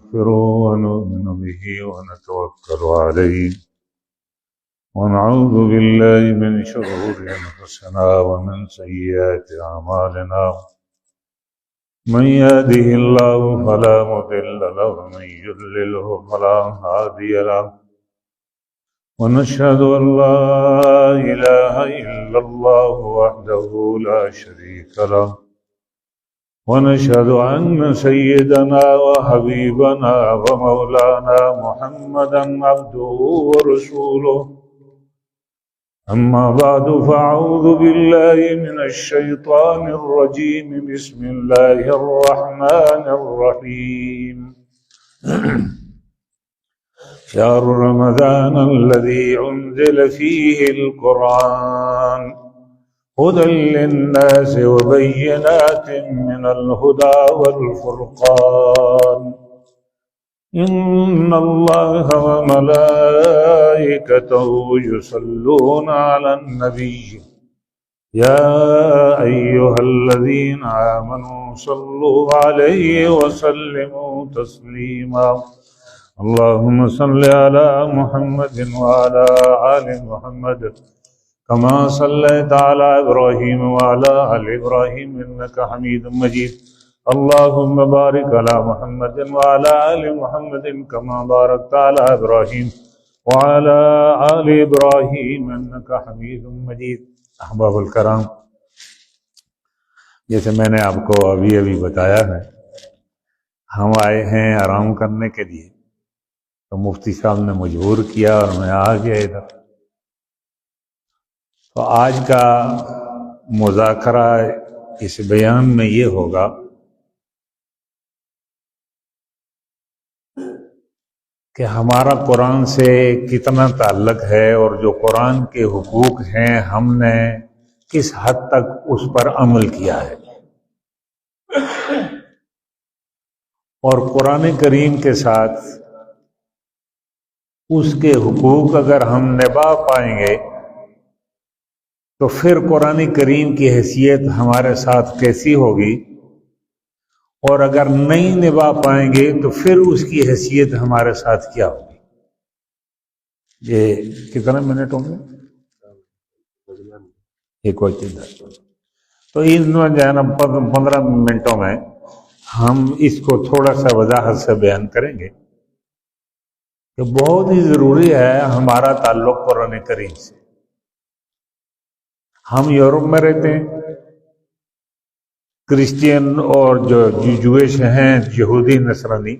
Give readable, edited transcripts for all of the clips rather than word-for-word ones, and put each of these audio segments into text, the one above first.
ونستغفره ونؤمن به ونتوكل عليه ونعوذ بالله من شرور أنفسنا ومن سيئات أعمالنا من يهده الله فلا مضل له ومن يضلله فلا هادي له ونشهد أن لا إله إلا الله وحده لا شريك له ونشهد أن سيدنا وحبيبنا ومولانا محمدا عبده ورسوله أما بعد فأعوذ بالله من الشيطان الرجيم بسم الله الرحمن الرحيم شهر رمضان الذي أنزل فيه القرآن هدى للناس وبينات من الهدى والفرقان إن الله وملائكته يصلون على النبي يا أيها الذين آمنوا صلوا عليه وسلموا تسليما اللهم صل على محمد وعلى آل محمد كما صليت على إبراهيم وعلى آل إبراهيم إنك حميد مجيد اللهم بارك على محمد وعلى آل محمد كما باركت على إبراهيم وعلى آل إبراهيم إنك حميد مجيد احباب الکرام، جیسے میں نے آپ کو ابھی بتایا ہے، ہم آئے ہیں آرام کرنے کے لیے، تو مفتی صاحب نے مجبور کیا اور میں آ گیا ادھر۔ تو آج کا مذاکرہ اس بیان میں یہ ہوگا کہ ہمارا قرآن سے کتنا تعلق ہے اور جو قرآن کے حقوق ہیں ہم نے کس حد تک اس پر عمل کیا ہے، اور قرآن کریم کے ساتھ اس کے حقوق اگر ہم نبھا پائیں گے تو پھر قرآن کریم کی حیثیت ہمارے ساتھ کیسی ہوگی، اور اگر نہیں نبھا پائیں گے تو پھر اس کی حیثیت ہمارے ساتھ کیا ہوگی۔ یہ کتنے منٹ ہوں گے؟ 1:10۔ تو ان 15 منٹوں میں ہم اس کو تھوڑا سا وضاحت سے بیان کریں گے کہ بہت ہی ضروری ہے ہمارا تعلق قرآن کریم سے۔ ہم یورپ میں رہتے ہیں، کرسچین اور جو جویش ہیں، یہودی نصرانی،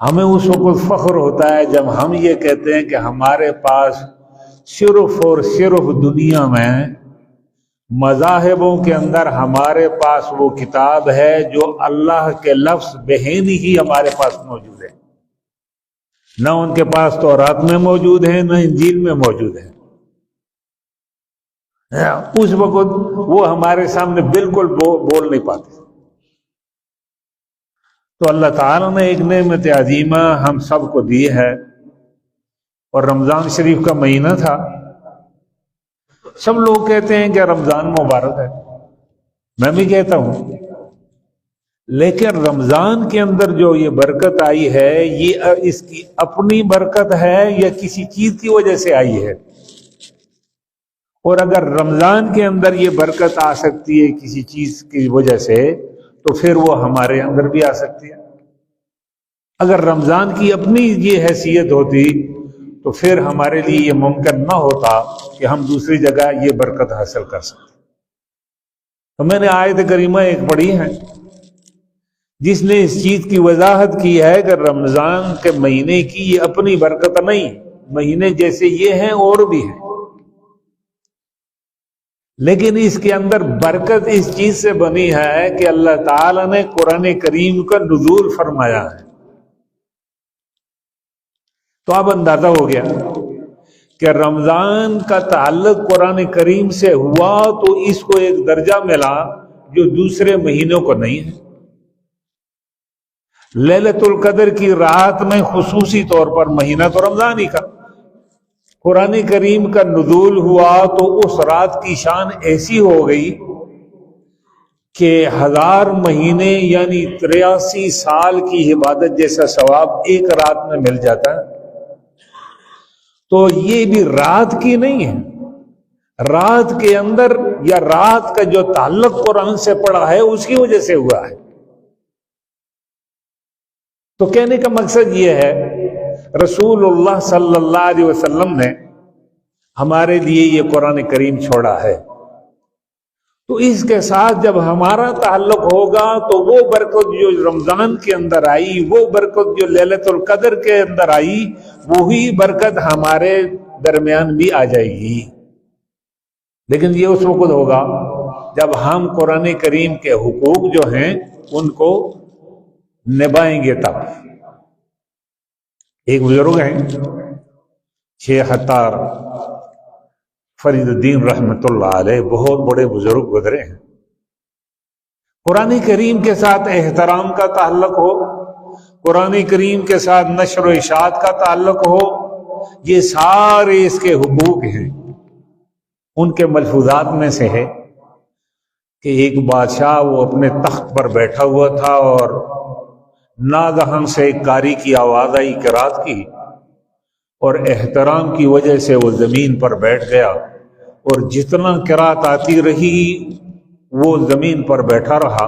ہمیں اس وقت فخر ہوتا ہے جب ہم یہ کہتے ہیں کہ ہمارے پاس صرف اور صرف دنیا میں مذاہبوں کے اندر ہمارے پاس وہ کتاب ہے جو اللہ کے لفظ بہینی ہی ہمارے پاس موجود ہے، نہ ان کے پاس تورات میں موجود ہے نہ انجیل میں موجود ہے۔ اس وقت وہ ہمارے سامنے بالکل بول نہیں پاتے۔ تو اللہ تعالیٰ نے ایک نعمت عظیمہ ہم سب کو دی ہے، اور رمضان شریف کا مہینہ تھا۔ سب لوگ کہتے ہیں کہ رمضان مبارک ہے، میں بھی کہتا ہوں، لیکن رمضان کے اندر جو یہ برکت آئی ہے یہ اس کی اپنی برکت ہے یا کسی چیز کی وجہ سے آئی ہے؟ اور اگر رمضان کے اندر یہ برکت آ سکتی ہے کسی چیز کی وجہ سے تو پھر وہ ہمارے اندر بھی آ سکتی ہے۔ اگر رمضان کی اپنی یہ حیثیت ہوتی تو پھر ہمارے لیے یہ ممکن نہ ہوتا کہ ہم دوسری جگہ یہ برکت حاصل کر سکتے۔ تو میں نے آیت کریمہ ایک پڑھی ہے جس نے اس چیز کی وضاحت کی ہے کہ رمضان کے مہینے کی یہ اپنی برکت نہیں، مہینے جیسے یہ ہیں اور بھی ہیں، لیکن اس کے اندر برکت اس چیز سے بنی ہے کہ اللہ تعالی نے قرآن کریم کا نزول فرمایا ہے۔ تو اب اندازہ ہو گیا کہ رمضان کا تعلق قرآن کریم سے ہوا تو اس کو ایک درجہ ملا جو دوسرے مہینوں کو نہیں ہے۔ لیلۃ القدر کی رات میں خصوصی طور پر، مہینہ تو رمضان ہی کا، قرآن کریم کا نزول ہوا تو اس رات کی شان ایسی ہو گئی کہ 1000 مہینے یعنی 83 سال کی عبادت جیسا ثواب ایک رات میں مل جاتا ہے، تو یہ بھی رات کی نہیں ہے، رات کے اندر یا رات کا جو تعلق قرآن سے پڑا ہے اس کی وجہ سے ہوا ہے۔ تو کہنے کا مقصد یہ ہے، رسول اللہ صلی اللہ علیہ وسلم نے ہمارے لیے یہ قرآن کریم چھوڑا ہے، تو اس کے ساتھ جب ہمارا تعلق ہوگا تو وہ برکت جو رمضان کے اندر آئی، وہ برکت جو لیلۃ القدر کے اندر آئی، وہی برکت ہمارے درمیان بھی آ جائے گی۔ لیکن یہ اس وقت ہوگا جب ہم قرآن کریم کے حقوق جو ہیں ان کو نبھائیں گے۔ تب ایک بزرگ ہیں شیخ عطار فرید الدین رحمت اللہ علیہ، بہت بڑے بزرگ گزرے ہیں۔ قرآن کریم کے ساتھ احترام کا تعلق ہو، قرآن کریم کے ساتھ نشر و اشاعت کا تعلق ہو، یہ سارے اس کے حقوق ہیں۔ ان کے ملفوظات میں سے ہے کہ ایک بادشاہ وہ اپنے تخت پر بیٹھا ہوا تھا اور ناگہاں سے ایک قاری کی آواز آئی قرات کی، اور احترام کی وجہ سے وہ زمین پر بیٹھ گیا، اور جتنا قرات آتی رہی وہ زمین پر بیٹھا رہا۔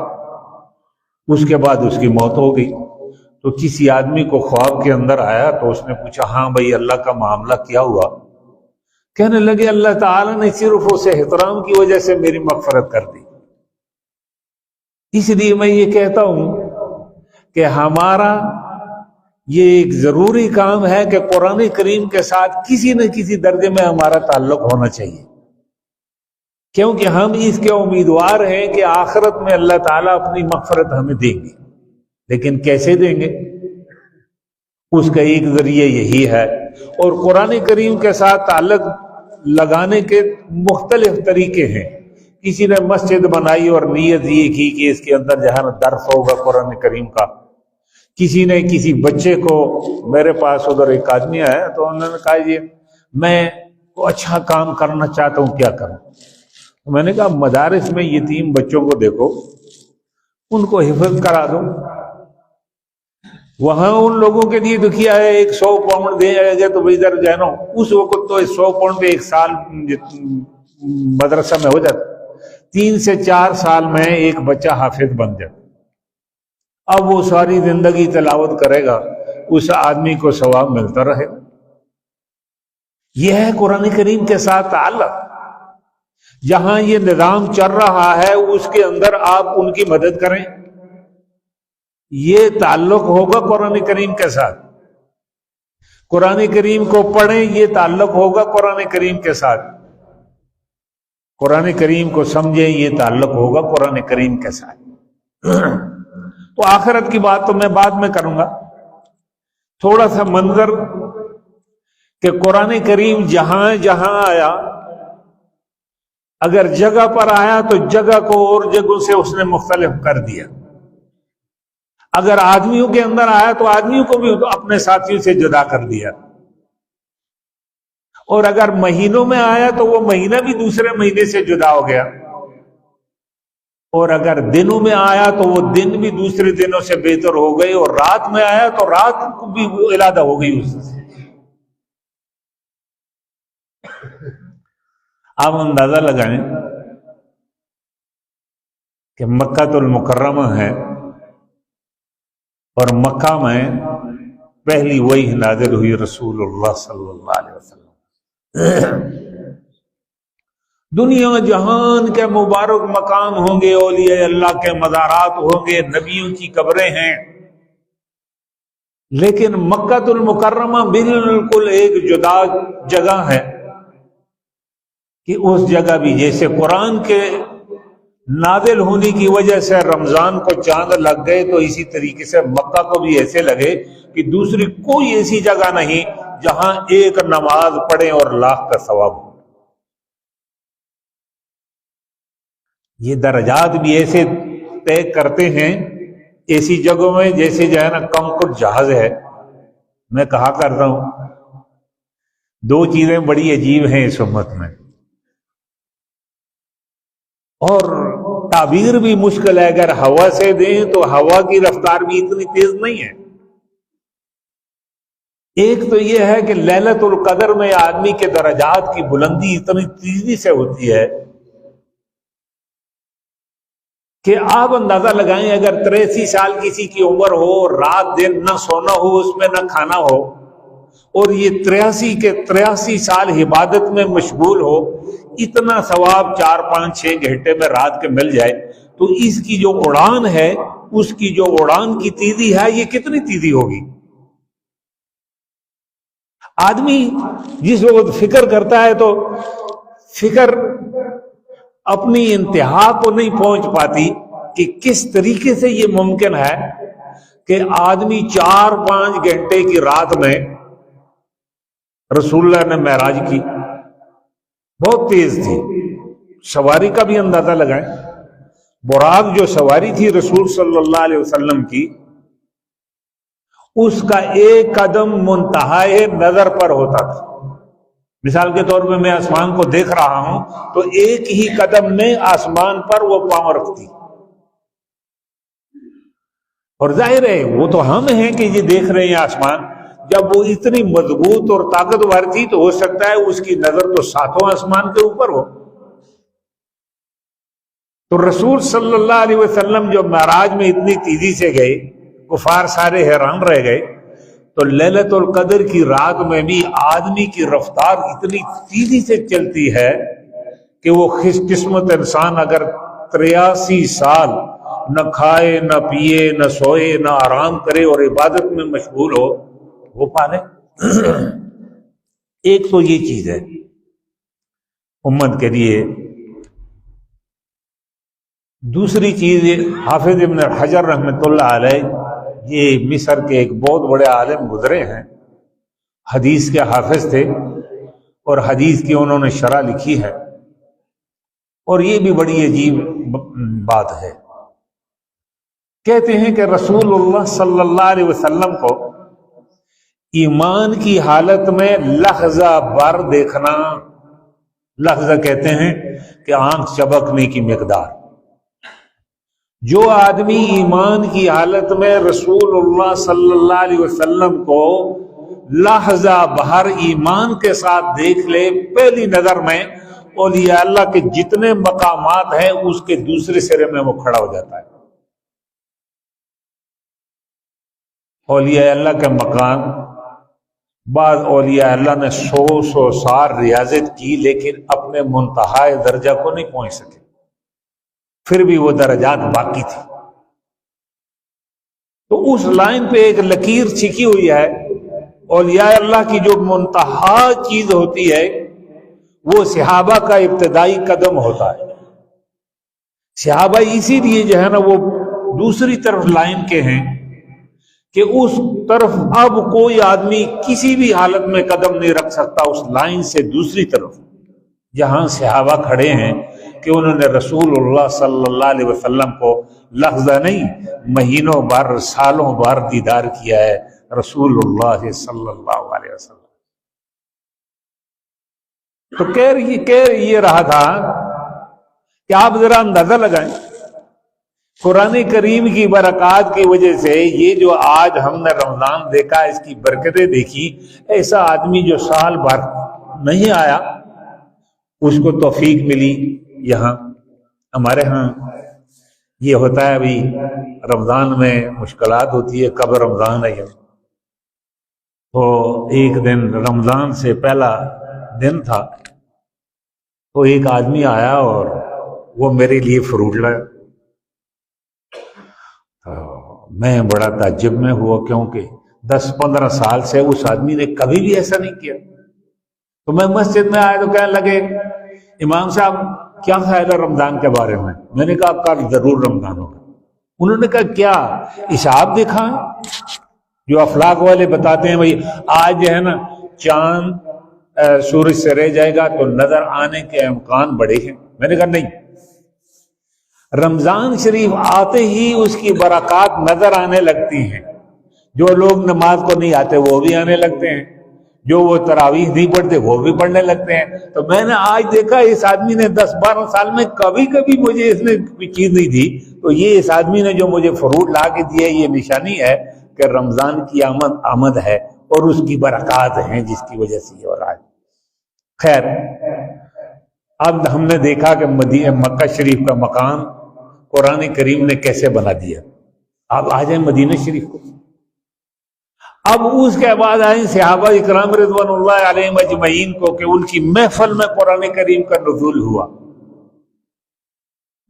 اس کے بعد اس کی موت ہو گئی۔ تو کسی آدمی کو خواب کے اندر آیا تو اس نے پوچھا، ہاں بھائی اللہ کا معاملہ کیا ہوا؟ کہنے لگے اللہ تعالیٰ نے صرف اس احترام کی وجہ سے میری مغفرت کر دی۔ اس لیے میں یہ کہتا ہوں کہ ہمارا یہ ایک ضروری کام ہے کہ قرآن کریم کے ساتھ کسی نہ کسی درجے میں ہمارا تعلق ہونا چاہیے، کیونکہ ہم اس کے امیدوار ہیں کہ آخرت میں اللہ تعالیٰ اپنی مغفرت ہمیں دیں گے۔ لیکن کیسے دیں گے؟ اس کا ایک ذریعہ یہی ہے۔ اور قرآن کریم کے ساتھ تعلق لگانے کے مختلف طریقے ہیں۔ کسی نے مسجد بنائی اور نیت یہ کی کہ اس کے اندر جہاں درس ہوگا قرآن کریم کا۔ کسی نے کسی بچے کو، میرے پاس ادھر ایک آدمی آیا تو انہوں نے کہا یہ میں اچھا کام کرنا چاہتا ہوں، کیا کروں؟ تو میں نے کہا مدارس میں یتیم بچوں کو دیکھو، ان کو حفظ کرا دو۔ وہاں ان لوگوں کے لیے تو کیا ہے، 100 پاؤنڈ دے جائے گا تو ادھر جو ہے نا، اس وقت تو 100 پاؤنڈ پہ ایک سال مدرسہ میں ہو جاتا، 3 سے 4 سال میں ایک بچہ حافظ بن جاتا۔ اب وہ ساری زندگی تلاوت کرے گا، اس آدمی کو ثواب ملتا رہے گا۔ یہ ہے قرآن کریم کے ساتھ تعلق۔ جہاں یہ نظام چل رہا ہے اس کے اندر آپ ان کی مدد کریں، یہ تعلق ہوگا قرآن کریم کے ساتھ۔ قرآن کریم کو پڑھیں، یہ تعلق ہوگا قرآن کریم کے ساتھ۔ قرآن کریم کو سمجھیں، یہ تعلق ہوگا قرآن کریم کے ساتھ۔ تو آخرت کی بات تو میں بعد میں کروں گا۔ تھوڑا سا منظر کہ قرآن کریم جہاں جہاں آیا، اگر جگہ پر آیا تو جگہ کو اور جگہوں سے اس نے مختلف کر دیا۔ اگر آدمیوں کے اندر آیا تو آدمیوں کو بھی اپنے ساتھیوں سے جدا کر دیا، اور اگر مہینوں میں آیا تو وہ مہینہ بھی دوسرے مہینے سے جدا ہو گیا، اور اگر دنوں میں آیا تو وہ دن بھی دوسرے دنوں سے بہتر ہو گئے، اور رات میں آیا تو رات بھی علیحدہ ہو گئی اس سے۔ آپ اندازہ لگائیں کہ مکہ المکرمہ ہے، اور مکہ میں پہلی وحی نازل ہوئی رسول اللہ صلی اللہ علیہ وسلم۔ دنیا جہان کے مبارک مقام ہوں گے، اولیاء اللہ کے مزارات ہوں گے، نبیوں کی قبریں ہیں، لیکن مکہ المکرمہ بالکل ایک جدا جگہ ہے کہ اس جگہ بھی جیسے قرآن کے نازل ہونے کی وجہ سے رمضان کو چاند لگ گئے، تو اسی طریقے سے مکہ کو بھی ایسے لگے کہ دوسری کوئی ایسی جگہ نہیں جہاں ایک نماز پڑھیں اور لاکھ کا ثواب ہو۔ یہ درجات بھی ایسے طے کرتے ہیں ایسی جگہوں میں جیسے جو ہے نا کنکر جہاز ہے۔ میں کہا کرتا ہوں 2 چیزیں بڑی عجیب ہیں اس امت میں، اور تعبیر بھی مشکل ہے. اگر ہوا سے دیں تو ہوا کی رفتار بھی اتنی تیز نہیں ہے. ایک تو یہ ہے کہ لیلۃ القدر میں آدمی کے درجات کی بلندی اتنی تیزی سے ہوتی ہے کہ آپ اندازہ لگائیں اگر 83 سال کسی کی عمر ہو، رات دن نہ سونا ہو، اس میں نہ کھانا ہو، اور یہ 83 کے 83 سال عبادت میں مشغول ہو، اتنا ثواب 4-5-6 گھنٹے میں رات کے مل جائے، تو اس کی جو اڑان ہے، اس کی جو اڑان کی تیزی ہے، یہ کتنی تیزی ہوگی. آدمی جس وقت فکر کرتا ہے تو فکر اپنی انتہا کو نہیں پہنچ پاتی کہ کس طریقے سے یہ ممکن ہے کہ آدمی 4-5 گھنٹے کی رات میں رسول اللہ نے معراج کی. بہت تیز تھی. سواری کا بھی اندازہ لگائیں. براق جو سواری تھی رسول صلی اللہ علیہ وسلم کی، اس کا ایک قدم منتہائے نظر پر ہوتا تھا. مثال کے طور پہ میں آسمان کو دیکھ رہا ہوں تو ایک ہی قدم میں آسمان پر وہ پاؤں رکھتی. اور ظاہر ہے وہ تو ہم ہیں کہ یہ دیکھ رہے ہیں آسمان. جب وہ اتنی مضبوط اور طاقتور تھی تو ہو سکتا ہے اس کی نظر تو 7 آسمان کے اوپر ہو. تو رسول صلی اللہ علیہ وسلم جو معراج میں اتنی تیزی سے گئے، کفار سارے حیران رہ گئے. تو لیلۃ القدر کی رات میں بھی آدمی کی رفتار اتنی تیزی سے چلتی ہے کہ وہ خوش قسمت انسان اگر 83 سال نہ کھائے نہ پیے نہ سوئے نہ آرام کرے اور عبادت میں مشغول ہو، وہ پالے. ایک تو یہ چیز ہے امت کے لیے. دوسری چیز حافظ ابن حجر رحمۃ اللہ علیہ، یہ مصر کے ایک بہت بڑے عالم گزرے ہیں، حدیث کے حافظ تھے اور حدیث کی انہوں نے شرح لکھی ہے. اور یہ بھی بڑی عجیب بات ہے. کہتے ہیں کہ رسول اللہ صلی اللہ علیہ وسلم کو ایمان کی حالت میں لحظہ بھر دیکھنا، لحظہ کہتے ہیں کہ آنکھ چبکنے کی مقدار. جو آدمی ایمان کی حالت میں رسول اللہ صلی اللہ علیہ وسلم کو لحظہ بھر ایمان کے ساتھ دیکھ لے، پہلی نظر میں اولیاء اللہ کے جتنے مقامات ہیں اس کے دوسرے سرے میں وہ کھڑا ہو جاتا ہے. اولیاء اللہ کے مقام، بعض اولیاء اللہ نے 100 سال ریاضت کی لیکن اپنے منتہا درجہ کو نہیں پہنچ سکے، پھر بھی وہ درجات باقی تھی. تو اس لائن پہ ایک لکیر چھکی ہوئی ہے. اولیاء اللہ کی جو منتہا چیز ہوتی ہے وہ صحابہ کا ابتدائی قدم ہوتا ہے. صحابہ اسی لیے جو ہے نا وہ دوسری طرف لائن کے ہیں کہ اس طرف اب کوئی آدمی کسی بھی حالت میں قدم نہیں رکھ سکتا اس لائن سے دوسری طرف جہاں صحابہ کھڑے ہیں کہ انہوں نے رسول اللہ صلی اللہ علیہ وسلم کو لحظہ نہیں مہینوں بار سالوں بار دیدار کیا ہے. رسول اللہ صلی اللہ علیہ وسلم تو کہہ یہ رہا تھا کہ آپ ذرا اندازہ لگائیں قرآن کریم کی برکات کی وجہ سے یہ جو آج ہم نے رمضان دیکھا، اس کی برکتیں دیکھی. ایسا آدمی جو سال بھر نہیں آیا اس کو توفیق ملی. یہاں ہمارے ہاں یہ ہوتا ہے ابھی رمضان میں مشکلات ہوتی ہے. کب رمضان ہے تو ایک دن رمضان سے پہلا دن تھا تو ایک آدمی آیا اور وہ میرے لیے فروٹ لایا. میں بڑا تعجب میں ہوا کیونکہ 10-15 سال سے اس آدمی نے کبھی بھی ایسا نہیں کیا. تو میں مسجد میں آیا تو کہنے لگے امام صاحب کیا خیال ہے رمضان کے بارے میں؟ میں نے کہا کل ضرور رمضان ہوگا. انہوں نے کہا کیا حساب دیکھا جو افلاک والے بتاتے ہیں بھائی آج جو ہے نا چاند سورج سے رہ جائے گا تو نظر آنے کے امکان بڑے ہیں. میں نے کہا نہیں، رمضان شریف آتے ہی اس کی برکات نظر آنے لگتی ہیں. جو لوگ نماز کو نہیں آتے وہ بھی آنے لگتے ہیں، جو وہ تراویح نہیں پڑھتے وہ بھی پڑھنے لگتے ہیں. تو میں نے آج دیکھا اس آدمی نے 10-12 سال میں کبھی مجھے اس نے کوئی چیز نہیں دی. تو یہ اس آدمی نے جو مجھے فروٹ لا کے دیا یہ نشانی ہے کہ رمضان کی آمد ہے اور اس کی برکات ہیں جس کی وجہ سے یہ ہو رہا ہے. خیر، اب ہم نے دیکھا کہ مکہ شریف کا مقام قرآن کریم نے کیسے بنا دیا. اب آ جائیں مدینہ شریف کو. اب اس کے بعد آئیں صحابہ اکرام رضوان اللہ علیہم اجمعین کو کہ ان کی محفل میں قرآن کریم کا نزول ہوا.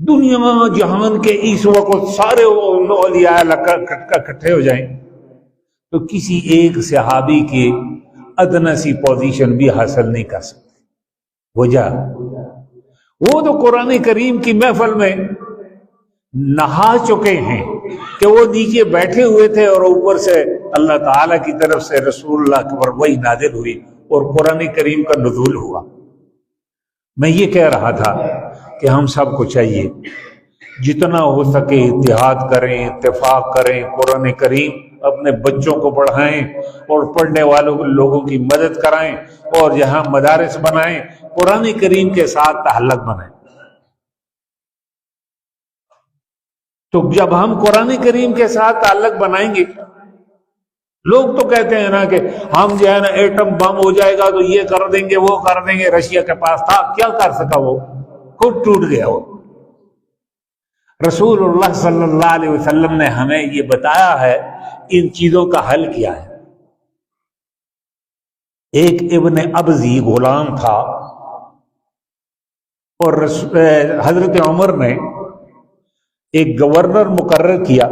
دنیا میں جہان کے اس وقت سارے اولیاء اللہ اکٹھے ہو جائیں تو کسی ایک صحابی کے ادنی سی پوزیشن بھی حاصل نہیں کر سکتے. وجہ وہ تو قرآن کریم کی محفل میں نہا چکے ہیں کہ وہ نیچے بیٹھے ہوئے تھے اور اوپر سے اللہ تعالیٰ کی طرف سے رسول اللہ پر وحی نازل ہوئی اور قرآن کریم کا نزول ہوا. میں یہ کہہ رہا تھا کہ ہم سب کو چاہیے جتنا ہو سکے اتحاد کریں، اتفاق کریں، قرآن کریم اپنے بچوں کو پڑھائیں اور پڑھنے والوں لوگوں کی مدد کرائیں اور جہاں مدارس بنائیں قرآن کریم کے ساتھ تعلق بنائیں. تو جب ہم قرآن کریم کے ساتھ تعلق بنائیں گے، لوگ تو کہتے ہیں نا کہ ہم جو ہے نا ایٹم بم ہو جائے گا تو یہ کر دیں گے وہ کر دیں گے. رشیا کے پاس تھا، کیا کر سکا؟ وہ خود ٹوٹ گیا. وہ رسول اللہ صلی اللہ علیہ وسلم نے ہمیں یہ بتایا ہے، ان چیزوں کا حل کیا ہے. ایک ابن ابزی غلام تھا اور حضرت عمر نے ایک گورنر مقرر کیا.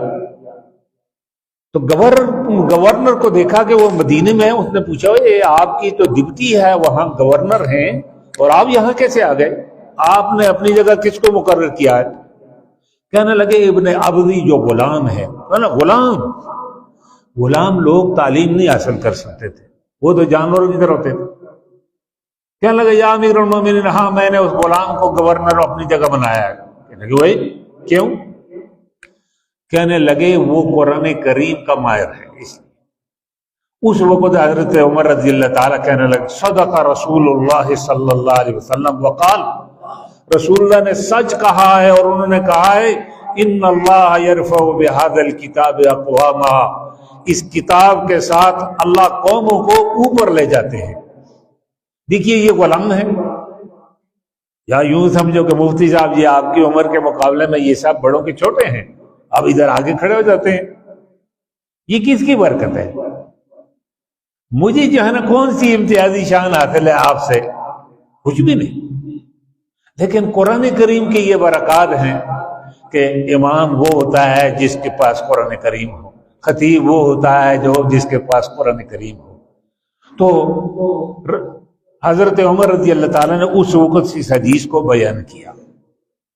تو گورنر کو دیکھا کہ وہ مدینے میں ہے. اس نے پوچھا یہ آپ کی تو ڈپٹی ہے، وہاں گورنر ہیں اور آپ یہاں کیسے آ گئے؟ آپ نے اپنی جگہ کس کو مقرر کیا ہے؟ کہنے لگے ابن ابزی جو غلام ہے. غلام لوگ تعلیم نہیں حاصل کر سکتے تھے، وہ تو جانوروں کی طرح ہوتے تھے. کہنے لگے یا امیر المومنین، ہاں میں نے اس غلام کو گورنر اپنی جگہ بنایا ہے. کہنے لگے بھائی کیوں؟ کہنے لگے وہ قرآن کریم کا ماہر ہے. اس وقت حضرت عمر رضی اللہ تعالیٰ کہنے لگے صدق رسول اللہ صلی اللہ علیہ وسلم وقال، رسول اللہ نے سچ کہا ہے اور انہوں نے کہا ہے ان اللہ یرفع بہذا الکتاب اقواما، اس کتاب کے ساتھ اللہ قوموں کو اوپر لے جاتے ہیں. دیکھیے یہ غلام ہے، یا یوں سمجھو کہ مفتی صاحب یہ آپ کی عمر کے مقابلے میں یہ سب بڑوں کے چھوٹے ہیں، اب ادھر آگے کھڑے ہو جاتے ہیں. یہ کس کی برکت ہے؟ مجھے جو ہے نا کون سی امتیازی شان حاصل ہے آپ سے؟ کچھ بھی نہیں. لیکن قرآن کریم کی یہ برکات ہیں کہ امام وہ ہوتا ہے جس کے پاس قرآن کریم ہو، خطیب وہ ہوتا ہے جو جس کے پاس قرآن کریم ہو. تو حضرت عمر رضی اللہ تعالیٰ نے اس وقت اس حدیث کو بیان کیا،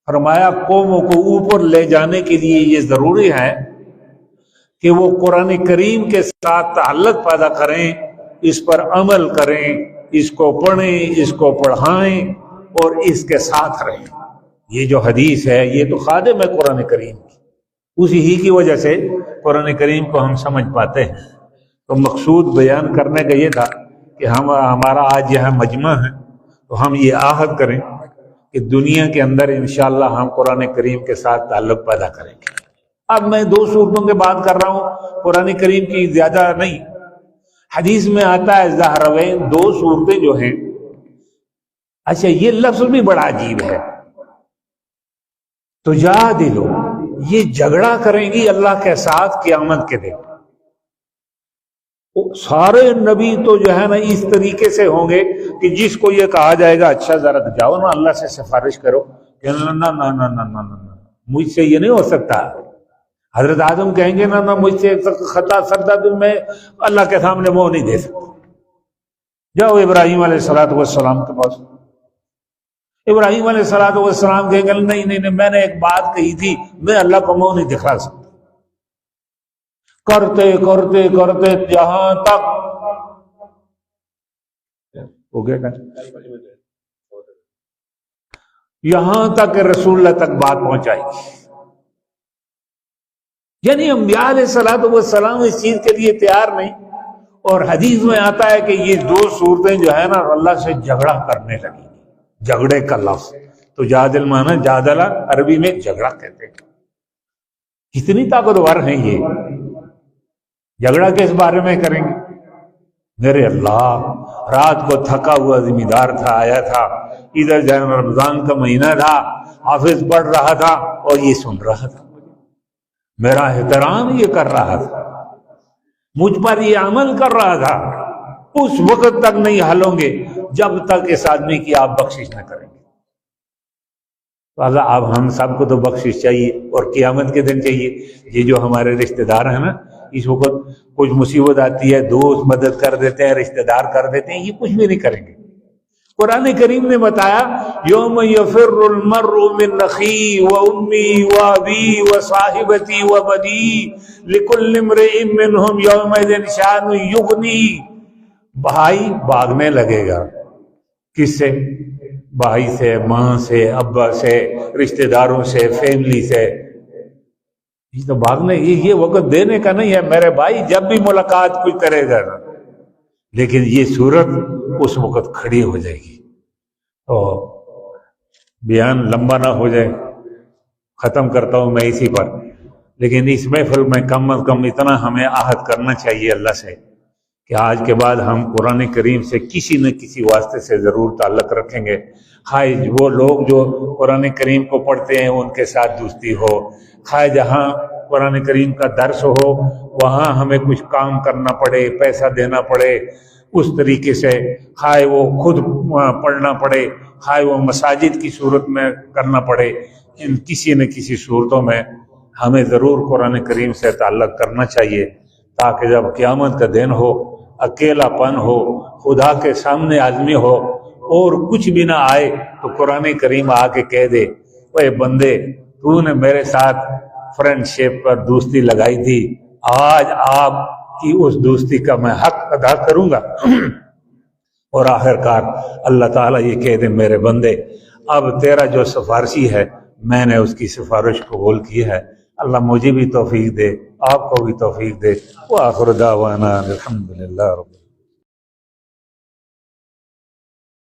فرمایا قوموں کو اوپر لے جانے کے لیے یہ ضروری ہے کہ وہ قرآن کریم کے ساتھ تعلق پیدا کریں، اس پر عمل کریں، اس کو پڑھیں، اس کو پڑھائیں اور اس کے ساتھ رہیں. یہ جو حدیث ہے یہ تو خادم ہے قرآن کریم کی، اسی ہی کی وجہ سے قرآن کریم کو ہم سمجھ پاتے ہیں. تو مقصود بیان کرنے کا یہ تھا کہ ہمارا آج یہاں مجمع ہے تو ہم یہ عہد کریں کہ دنیا کے اندر انشاءاللہ ہم قرآن کریم کے ساتھ تعلق پیدا کریں گے. اب میں 2 صورتوں کے بات کر رہا ہوں، قرآن کریم کی زیادہ نہیں. حدیث میں آتا ہے زہروین 2 صورتیں جو ہیں. اچھا یہ لفظ بھی بڑا عجیب ہے، تجادلو، یہ جھگڑا کریں گی اللہ کے ساتھ قیامت کے دن. سارے نبی تو جو ہے نا اس طریقے سے ہوں گے کہ جس کو یہ کہا جائے گا اچھا ذرا جاؤ نا اللہ سے سفارش کرو، کہ نہ مجھ سے یہ نہیں ہو سکتا. حضرت آدم کہیں گے نہ مجھ سے خطا سکتا تو میں اللہ کے سامنے منہ نہیں دے سکتا. جاؤ ابراہیم علیہ السلام کے پاس. ابراہیم علیہ السلام کہیں گے نہیں میں نے ایک بات کہی تھی، میں اللہ کو منہ نہیں دکھا سکتا. کرتے کرتے کرتے جہاں تک ہو گیا یہاں تک رسول اللہ تک بات پہنچائی. یعنی انبیاء علیہ السلام اس چیز کے لیے تیار نہیں. اور حدیث میں آتا ہے کہ یہ دو صورتیں جو ہے نا اللہ سے جھگڑا کرنے لگی. جھگڑے کا لفظ تو جادل مانا جادلہ عربی میں جھگڑا کہتے ہیں. کتنی طاقتور ہیں یہ. جھگڑا کس بارے میں کریں گے؟ میرے اللہ، رات کو تھکا ہوا ذمہ دار تھا، آیا تھا ادھر جانا، رمضان کا مہینہ تھا، حافظ پڑھ رہا تھا اور یہ سن رہا تھا، میرا احترام یہ کر رہا تھا، مجھ پر یہ عمل کر رہا تھا. اس وقت تک نہیں ہلوں گے جب تک اس آدمی کی آپ بخشش نہ کریں گے. تو اب ہم سب کو تو بخشش چاہیے اور قیامت کے دن چاہیے. یہ جو ہمارے رشتہ دار ہیں نا، اس وقت کچھ مصیبت آتی ہے، دوست مدد کر دیتے ہیں، رشتہ دار کر دیتے ہیں، یہ کچھ بھی نہیں کریں گے. قرآن کریم نے بتایا یوم یفر المرء من اخیہ وامی وابی وصاحبتی وبنی لکل امرئ منہم یومئذ شأن یغنی. بھائی بھاگنے لگے گا. کس سے؟ بھائی سے، ماں سے، ابا سے، رشتہ داروں سے، فیملی سے. یہ تو بھاگنے، یہ وقت دینے کا نہیں ہے میرے بھائی. جب بھی ملاقات کوئی کرے گا نا، لیکن یہ صورت اس وقت کھڑی ہو جائے گی. تو بیان لمبا نہ ہو جائے، ختم کرتا ہوں میں اسی پر. لیکن اس محفل میں کم از کم اتنا ہمیں عہد کرنا چاہیے اللہ سے کہ آج کے بعد ہم قرآن کریم سے کسی نہ کسی واسطے سے ضرور تعلق رکھیں گے. خواہ وہ لوگ جو قرآن کریم کو پڑھتے ہیں ان کے ساتھ دوستی ہو، خواہ جہاں قرآن کریم کا درس ہو وہاں ہمیں کچھ کام کرنا پڑے، پیسہ دینا پڑے اس طریقے سے، خواہ وہ خود پڑھنا پڑے، خواہ وہ مساجد کی صورت میں کرنا پڑے. ان کسی نہ کسی صورتوں میں ہمیں ضرور قرآن کریم سے تعلق کرنا چاہیے، تاکہ جب قیامت کا دن ہو، اکیلا پن ہو، خدا کے سامنے آدمی ہو اور کچھ بھی نہ آئے تو قرآن کریم آ کے کہہ دے اے بندے، تو نے میرے ساتھ فرینڈ شپ پر دوستی لگائی تھی، آج آپ کی اس دوستی کا میں حق ادا کروں گا. اور آخرکار اللہ تعالیٰ یہ کہہ دے میرے بندے اب تیرا جو سفارشی ہے میں نے اس کی سفارش قبول کی ہے. اللہ مجھے بھی توفیق دے، آپ کو بھی توفیق دے. وآخر دعوانا الحمدللہ رب